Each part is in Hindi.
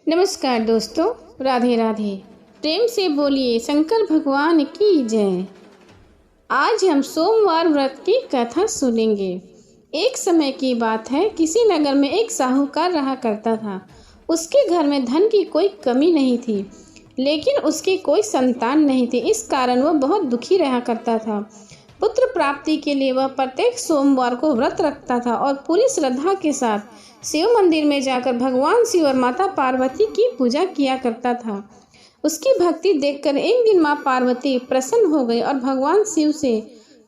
नमस्कार दोस्तों, राधे राधे। प्रेम से बोलिए शंकर भगवान की जय। आज हम सोमवार व्रत की कथा सुनेंगे। एक समय की बात है, किसी नगर में एक साहूकार रहा करता था। उसके घर में धन की कोई कमी नहीं थी, लेकिन उसकी कोई संतान नहीं थी। इस कारण वह बहुत दुखी रहा करता था। पुत्र प्राप्ति के लिए वह प्रत्येक सोमवार को व्रत रखता था और पूरी श्रद्धा के साथ शिव मंदिर में जाकर भगवान शिव और माता पार्वती की पूजा किया करता था। उसकी भक्ति देखकर एक दिन माँ पार्वती प्रसन्न हो गई और भगवान शिव से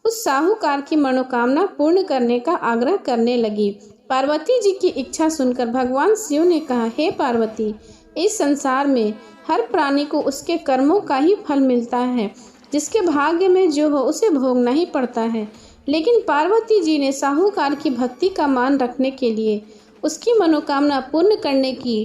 उस साहूकार की मनोकामना पूर्ण करने का आग्रह करने लगी। पार्वती जी की इच्छा सुनकर भगवान शिव ने कहा, हे पार्वती, इस संसार में हर प्राणी को उसके कर्मों का ही फल मिलता है। जिसके भाग्य में जो हो उसे भोगना ही पड़ता है। लेकिन पार्वती जी ने साहूकार की भक्ति का मान रखने के लिए उसकी मनोकामना पूर्ण करने की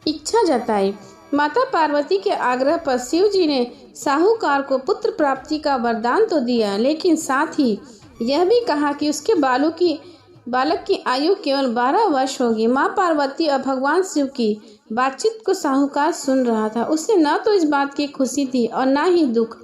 इच्छा जताई। माता पार्वती के आग्रह पर शिव जी ने साहूकार को पुत्र प्राप्ति का वरदान तो दिया, लेकिन साथ ही यह भी कहा कि उसके बालक की आयु केवल 12 वर्ष होगी। माँ पार्वती और भगवान शिव की बातचीत को साहूकार सुन रहा था। उसे न तो इस बात की खुशी थी और न ही दुख।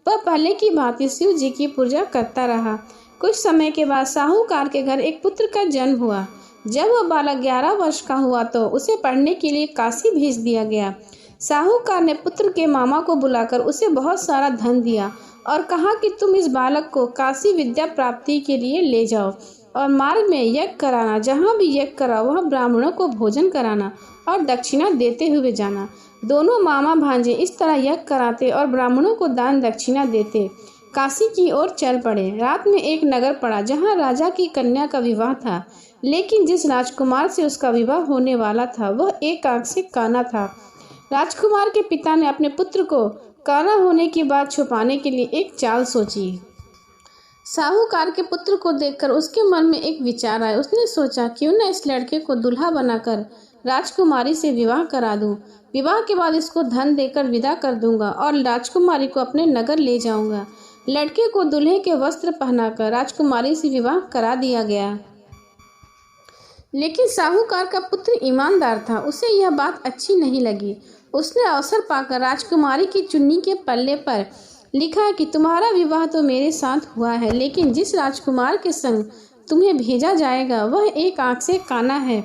वह पहले की भांति शिव जी की पूजा करता रहा। कुछ समय के बाद साहूकार के घर एक पुत्र का जन्म हुआ। जब वह बालक 11 वर्ष का हुआ तो उसे पढ़ने के लिए काशी भेज दिया गया। साहूकार ने पुत्र के मामा को बुलाकर उसे बहुत सारा धन दिया और कहा कि तुम इस बालक को काशी विद्या प्राप्ति के लिए ले जाओ और मार्ग में यज्ञ कराना। जहाँ भी यज्ञ कराओ वह ब्राह्मणों को भोजन कराना और दक्षिणा देते हुए जाना। दोनों मामा भांजे इस तरह यज्ञ कराते और ब्राह्मणों को दान दक्षिणा देते काशी की ओर चल पड़े। रात में एक नगर पड़ा जहाँ राजा की कन्या का विवाह था, लेकिन जिस राजकुमार से उसका विवाह होने वाला था वह एक आंख से काना था। राजकुमार के पिता ने अपने पुत्र को काना होने की बात छुपाने के लिए एक चाल सोची। साहूकार के पुत्र को देखकर उसके मन में एक विचार आया। उसने सोचा, क्यों न इस लड़के को दुल्हा बनाकर राजकुमारी से विवाह करा दूं। विवाह के बाद इसको धन देकर विदा कर दूंगा और राजकुमारी को अपने नगर ले जाऊंगा। लड़के को दूल्हे के वस्त्र पहनाकर राजकुमारी से विवाह करा दिया गया। लेकिन साहूकार का पुत्र ईमानदार था, उसे यह बात अच्छी नहीं लगी। उसने अवसर पाकर राजकुमारी की चुन्नी के पल्ले पर लिखा कि तुम्हारा विवाह तो मेरे साथ हुआ है, लेकिन जिस राजकुमार के संग तुम्हें भेजा जाएगा वह एक आंख से काना है।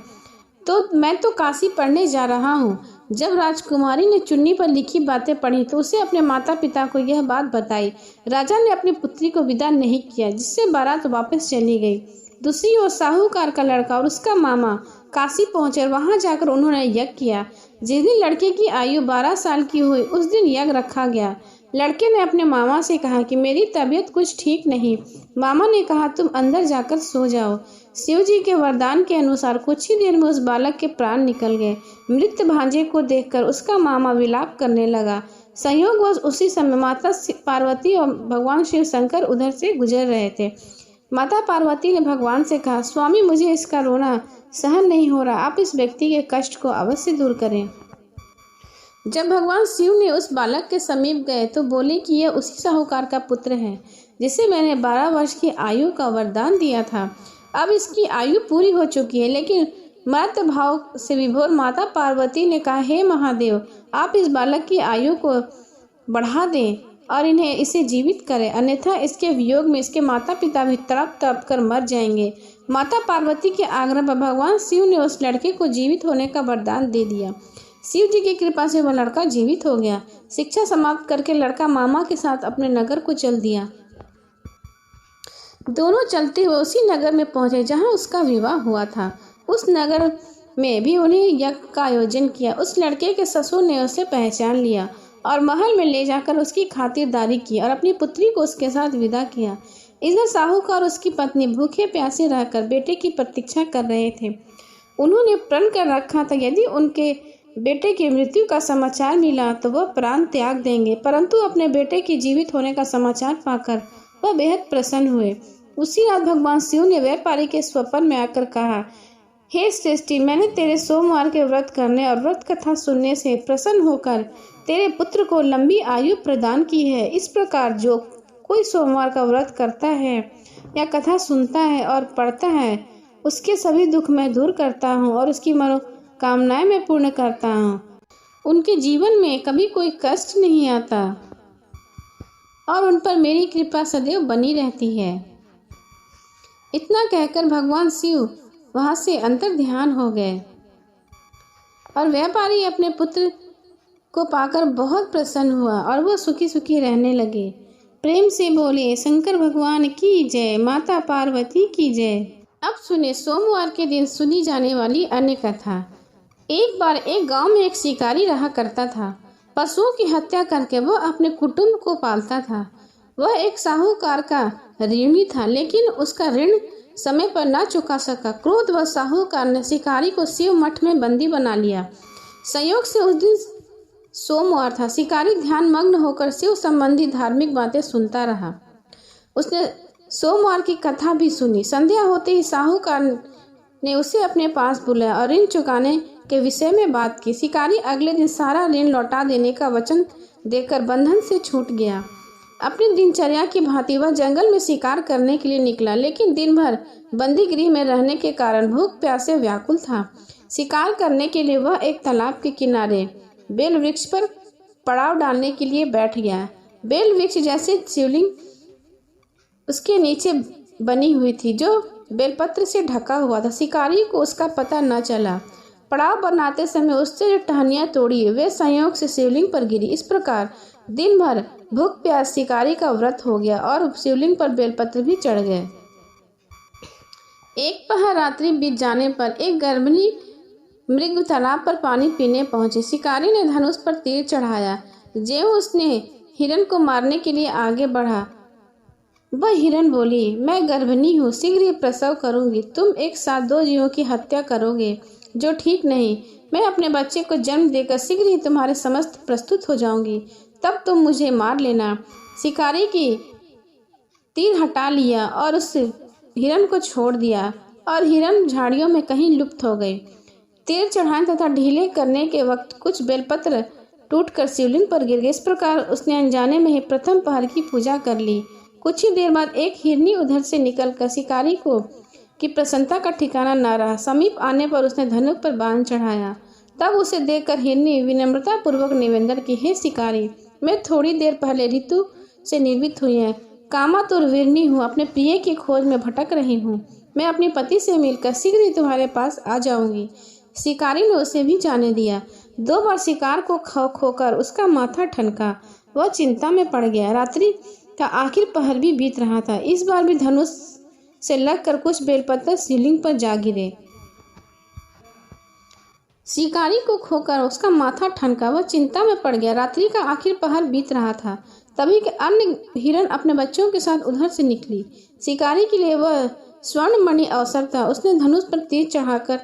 तो मैं तो काशी पढ़ने जा रहा हूँ। जब राजकुमारी ने चुन्नी पर लिखी बातें पढ़ी तो उसे अपने माता पिता को यह बात बताई। राजा ने अपनी पुत्री को विदा नहीं किया, जिससे बारात वापस चली गई। दूसरी ओर साहूकार का लड़का और उसका मामा काशी पहुंचे और वहां जाकर उन्होंने यज्ञ किया। जिस दिन लड़के की आयु 12 साल की हुई उस दिन यज्ञ रखा गया। लड़के ने अपने मामा से कहा कि मेरी तबीयत कुछ ठीक नहीं। मामा ने कहा, तुम अंदर जाकर सो जाओ। शिव जी के वरदान के अनुसार कुछ ही देर में उस बालक के प्राण निकल गए। मृत भांजे को देखकर उसका मामा विलाप करने लगा। संयोगवश उसी समय माता पार्वती और भगवान शिव शंकर उधर से गुजर रहे थे। माता पार्वती ने भगवान से कहा, स्वामी, मुझे इसका रोना सहन नहीं हो रहा, आप इस व्यक्ति के कष्ट को अवश्य दूर करें। जब भगवान शिव ने उस बालक के समीप गए तो बोले कि यह उसी साहूकार का पुत्र है जिसे मैंने 12 वर्ष की आयु का वरदान दिया था। अब इसकी आयु पूरी हो चुकी है। लेकिन मृत भाव से विभोर माता पार्वती ने कहा, हे महादेव, आप इस बालक की आयु को बढ़ा दें और इसे जीवित करें, अन्यथा इसके वियोग में इसके माता पिता भी तड़प तड़प कर मर जाएंगे। माता पार्वती के आग्रह पर भगवान शिव ने उस लड़के को जीवित होने का वरदान दे दिया। शिव जी की कृपा से वह लड़का जीवित हो गया। शिक्षा समाप्त करके लड़का मामा के साथ अपने नगर को चल दिया। दोनों चलते हुए उसी नगर में पहुंचे जहां उसका विवाह हुआ था। उस नगर में भी उन्हें यज्ञ का आयोजन किया। उस लड़के के ससुर ने उसे पहचान लिया और महल में ले जाकर उसकी खातिरदारी की और अपनी पुत्री को उसके साथ विदा किया। इधर साहूकार और उसकी पत्नी भूखे प्यासे रहकर बेटे की प्रतीक्षा कर रहे थे। उन्होंने प्रण कर रखा था यदि उनके बेटे की मृत्यु का समाचार मिला तो वह प्राण त्याग देंगे, परंतु अपने बेटे के जीवित होने का समाचार पाकर वह बेहद प्रसन्न हुए। उसी रात भगवान शिव ने व्यापारी के स्वप्न में आकर कहा, हे श्रेष्ठी, मैंने तेरे सोमवार के व्रत करने और व्रत कथा सुनने से प्रसन्न होकर तेरे पुत्र को लंबी आयु प्रदान की है। इस प्रकार जो कोई सोमवार का व्रत करता है या कथा सुनता है और पढ़ता है उसके सभी दुख मैं दूर करता हूँ और उसकी कामनाएं मैं पूर्ण करता हूँ। उनके जीवन में कभी कोई कष्ट नहीं आता और उन पर मेरी कृपा सदैव बनी रहती है। इतना कहकर भगवान शिव वहां से अंतर ध्यान हो गए और व्यापारी अपने पुत्र को पाकर बहुत प्रसन्न हुआ और वो सुखी सुखी रहने लगे। प्रेम से बोले शंकर भगवान की जय, माता पार्वती की जय। अब सुने सोमवार के दिन सुनी जाने वाली अन्य कथा। एक बार एक गांव में एक शिकारी रहा करता था। पशुओं की हत्या करके वह अपने कुटुंब को पालता था। वह एक साहूकार का ऋणी था, लेकिन उसका ऋण समय पर न चुका सका। क्रोध व साहूकार ने शिकारी को शिव मठ में बंदी बना लिया। संयोग से उस दिन सोमवार था। शिकारी ध्यान मग्न होकर शिव संबंधी धार्मिक बातें सुनता रहा। उसने सोमवार की कथा भी सुनी। संध्या होते ही साहूकार ने उसे अपने पास बुलाया और ऋण चुकाने के विषय में बात की। शिकारी अगले दिन सारा ऋण लौटा देने का वचन देकर बंधन से छूट गया। अपनी दिनचर्या की भांति वह जंगल में शिकार करने के लिए निकला, लेकिन दिन भर बंदी गृह में रहने के कारण भूख प्यास से व्याकुल था। शिकार करने के लिए वह एक तालाब के किनारे बेल वृक्ष पर पड़ाव डालने के लिए बैठ गया। बेल वृक्ष जैसे शिवलिंग उसके नीचे बनी हुई थी, जो बेलपत्र से ढका हुआ था। शिकारी को उसका पता न चला। पड़ाव बनाते समय उससे जो टहनियाँ तोड़ी वे संयोग से शिवलिंग पर गिरी। इस प्रकार दिन भर भूख प्यास शिकारी का व्रत हो गया और शिवलिंग पर बेलपत्र भी चढ़ गए। एक पहर रात्रि बीत जाने पर एक गर्भिणी मृग तालाब पर पानी पीने पहुंची। शिकारी ने धनुष पर तीर चढ़ाया। ज्यों उसने हिरण को मारने के लिए आगे बढ़ा, वह हिरण बोली, मैं गर्भिणी हूँ, शीघ्र ही प्रसव करूंगी। तुम एक साथ दो जीवों की हत्या करोगे, जो ठीक नहीं। मैं अपने बच्चे को जन्म देकर शीघ्र ही तुम्हारे समस्त प्रस्तुत हो जाऊंगी, तब तुम मुझे मार लेना। शिकारी की तीर हटा लिया और उस हिरण को छोड़ दिया और हिरण झाड़ियों में कहीं लुप्त हो गई। तीर चढ़ाने तथा ढीले करने के वक्त कुछ बेलपत्र टूटकर शिवलिंग पर गिर गए। इस प्रकार उसने अनजाने में ही प्रथम पहर की पूजा कर ली। कुछ ही देर बाद एक हिरनी उधर से निकलकर शिकारी को की प्रसन्नता का ठिकाना न रहा। समीप आने पर उसने धनुष पर बाण चढ़ाया। तब उसे देखकर हिरनी विनम्रता पूर्वक निवेदन की, हे शिकारी, मैं थोड़ी देर पहले ऋतु से निर्मित हुई है, कामातुर वीरनी हूँ, अपने प्रिय की खोज में भटक रही हूँ। मैं अपने पति से मिलकर शीघ्र ही तुम्हारे पास आ जाऊंगी। शिकारी ने उसे भी जाने दिया। 2 बार शिकार को खोकर उसका माथा ठनका। वह चिंता में पड़ गया। रात्रि का आखिर पहर भी बीत रहा था। इस बार भी धनुष से लगकर कुछ बेलपत्र शिवलिंग पर जा गिरे। शिकारी को खोकर उसका माथा ठनका। वह चिंता में पड़ गया। रात्रि का आखिर पहर बीत रहा था। तभी के अन्य हिरण अपने बच्चों के साथ उधर से निकली। शिकारी के लिए वह स्वर्णमणि अवसर था। उसने धनुष पर तीर चढ़ाकर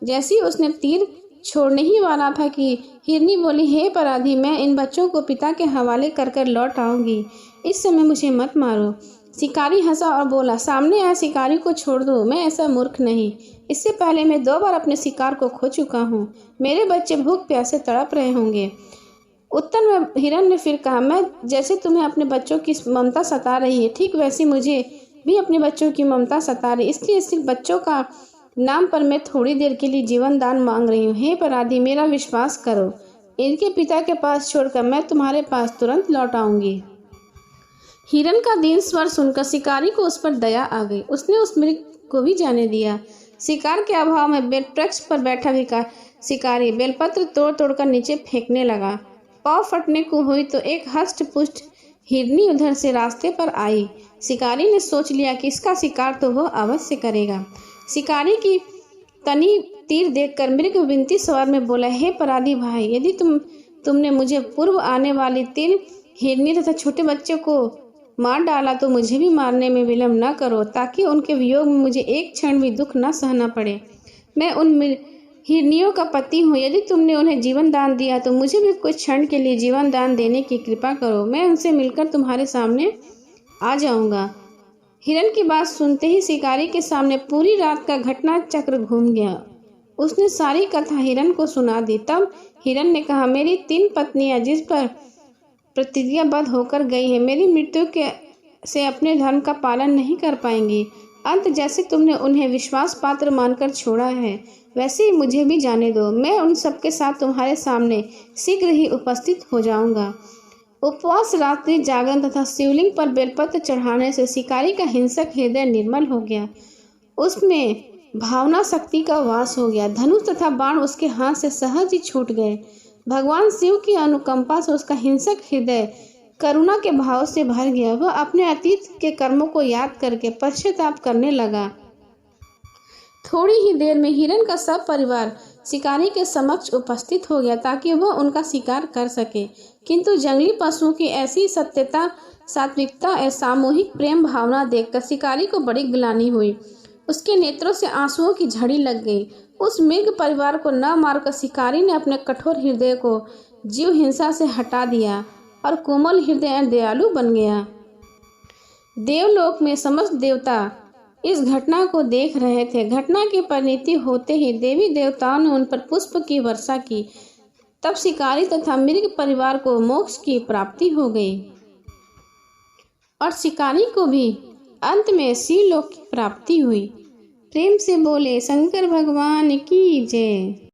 जैसे उसने तीर छोड़ने ही वाला था कि हिरनी बोली, हे पराधी, मैं इन बच्चों को पिता के हवाले कर कर लौट आऊंगी। इस समय मुझे मत मारो। शिकारी हंसा और बोला, सामने आए शिकारी को छोड़ दो, मैं ऐसा मूर्ख नहीं। इससे पहले मैं 2 बार अपने शिकार को खो चुका हूँ। मेरे बच्चे भूख प्यास से तड़प रहे होंगे। उत्तर में हिरण ने फिर कहा, मैं जैसे तुम्हें अपने बच्चों की ममता सता रही है, ठीक वैसी मुझे भी अपने बच्चों की ममता सता रही, इसलिए सिर्फ बच्चों का नाम पर मैं थोड़ी देर के लिए जीवन दान मांग रही हूँ। हे पराधी, मेरा विश्वास करो, इनके पिता के पास छोड़कर मैं तुम्हारे पास तुरंत लौट आऊंगी। हिरण का दीन स्वर सुनकर शिकारी को उस पर दया आ गई। उसने उस मृग को भी जाने दिया। शिकार के अभाव में बेलवृक्ष पर बैठा शिकारी बेलपत्र तोड़ तोड़कर नीचे फेंकने लगा। पाँव फटने को हुई तो एक हष्ट पुष्ट हिरनी उधर से रास्ते पर आई। शिकारी ने सोच लिया कि इसका शिकार तो वह अवश्य करेगा। शिकारी की तनी तीर देखकर मृग विनती स्वर में बोला, हे पराधी भाई, यदि तुमने मुझे पूर्व आने वाली 3 हिरनी तथा छोटे बच्चों को मार डाला तो मुझे भी मारने में विलम्ब न करो, ताकि उनके वियोग में मुझे एक क्षण भी दुख न सहना पड़े। मैं उन हिरनियों का पति हूँ। यदि तुमने उन्हें जीवन दान दिया तो मुझे भी कुछ क्षण के लिए जीवन दान देने की कृपा करो। मैं उनसे मिलकर तुम्हारे सामने आ जाऊंगा। हिरण की बात सुनते ही शिकारी के सामने पूरी रात का घटना चक्र घूम गया। उसने सारी कथा हिरण को सुना दी। तब हिरण ने कहा, मेरी 3 पत्नियां जिस पर प्रतिज्ञाबद्ध होकर गई है, मेरी मृत्यु से अपने धर्म का पालन नहीं कर पाएंगी। अंत जैसे तुमने उन्हें विश्वास पात्र मानकर छोड़ा है, वैसे ही मुझे भी जाने दो, मैं उन सबके साथ तुम्हारे सामने शीघ्र ही उपस्थित हो जाऊंगा। उपवास, रात्रि जागरण तथा शिवलिंग पर बेलपत्र चढ़ाने से शिकारी का हिंसक हृदय निर्मल हो गया। उसमें भावना शक्ति का वास हो गया। धनुष तथा बाण उसके हाथ से सहज ही छूट गए। भगवान शिव की अनुकंपा से उसका हिंसक हृदय करुणा के भाव से भर गया। वह अपने अतीत के कर्मों को याद करके पश्चाताप करने लगा। थोड़ी ही देर में हिरण का सब परिवार शिकारी के समक्ष उपस्थित हो गया ताकि वह उनका शिकार कर सके, किंतु जंगली पशुओं की ऐसी सत्यता, सात्विकता और सामूहिक प्रेम भावना देखकर शिकारी को बड़ी ग्लानि हुई। उसके नेत्रों से आंसुओं की झड़ी लग गई। उस मृग परिवार को न मारकर शिकारी ने अपने कठोर हृदय को जीव हिंसा से हटा दिया और कोमल हृदय दयालु बन गया। देवलोक में समस्त देवता इस घटना को देख रहे थे। घटना की परिणति होते ही देवी देवताओं ने उन पर पुष्प की वर्षा की। तब शिकारी तथा मृग परिवार को मोक्ष की प्राप्ति हो गई और शिकारी को भी अंत में शिवलोक की प्राप्ति हुई। प्रेम से बोले शंकर भगवान की जय।